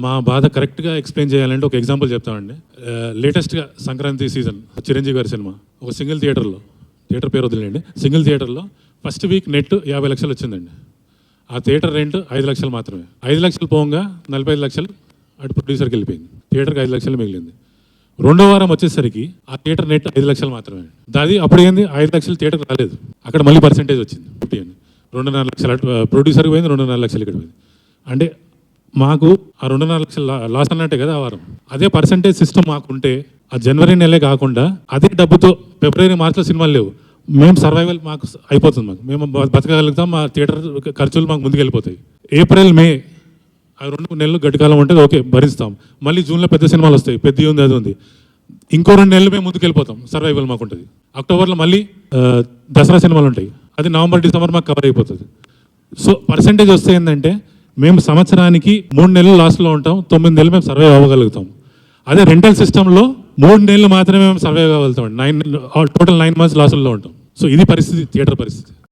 మా బాధ కరెక్ట్గా ఎక్స్ప్లెయిన్ చేయాలంటే ఒక ఎగ్జాంపుల్ చెప్తామండి. లేటెస్ట్గా సంక్రాంతి సీజన్ చిరంజీవి గారి సినిమా ఒక సింగిల్ థియేటర్లో, థియేటర్ పేరు వదిలేండి, సింగిల్ థియేటర్లో ఫస్ట్ వీక్ నెట్ 50 లక్షలు వచ్చిందండి. ఆ థియేటర్ రెంట్ 5 లక్షలు మాత్రమే. 5 లక్షలు పోగా 45 లక్షలు అటు ప్రొడ్యూసర్కి వెళ్ళిపోయింది. థియేటర్కి 5 లక్షలు మిగిలింది. రెండో వారం వచ్చేసరికి ఆ థియేటర్ నెట్ 5 లక్షలు మాత్రమే. దాది అప్పుడు ఏంది 5 లక్షలు థియేటర్ రాలేదు. అక్కడ మళ్ళీ పర్సెంటేజ్ వచ్చింది 50 అని. 2.5 లక్షలు అటు ప్రొడ్యూసర్కి పోయింది, 2.5 లక్షలు ఇక్కడ పోయింది. అంటే మాకు ఆ 2.5 లక్షలు లాస్ అన్నట్టే కదా ఆ వారం. అదే పర్సెంటేజ్ సిస్టమ్ మాకుంటే ఆ జనవరి నెలే కాకుండా అదే డబ్బుతో ఫిబ్రవరి మార్చిలో సినిమాలు లేవు, మేము సర్వైవల్ మాకు అయిపోతుంది, మేము బతకగలుగుతాం, మా థియేటర్ ఖర్చులు మాకు ముందుకు వెళ్ళిపోతాయి. ఏప్రిల్ మే ఆ 2 నెలలు గడ్డికాలం ఉంటుంది, ఓకే భరిస్తాం. మళ్ళీ జూన్లో పెద్ద సినిమాలు వస్తాయి, పెద్ద ఉంది అది ఉంది, ఇంకో 2 నెలలు మేము ముందుకు వెళ్ళిపోతాం, సర్వైవల్ మాకు ఉంటుంది. అక్టోబర్లో మళ్ళీ దసరా సినిమాలు ఉంటాయి, అది నవంబర్ డిసెంబర్ మాకు కవర్ అయిపోతుంది. సో పర్సెంటేజ్ వస్తే ఏంటంటే మేము సంవత్సరానికి 3 నెలలు లాస్ట్లో ఉంటాం, 9 నెలలు మేము సర్వైవ్ అవ్వగలుగుతాం. అదే రెంటల్ సిస్టంలో 3 నెలలు మాత్రమే మేము సర్వైవ్ అవ్వగలుగుతాం, టోటల్ 9 మంత్స్ లాసుల్లో ఉంటాం. సో ఇది పరిస్థితి, థియేటర్ పరిస్థితి.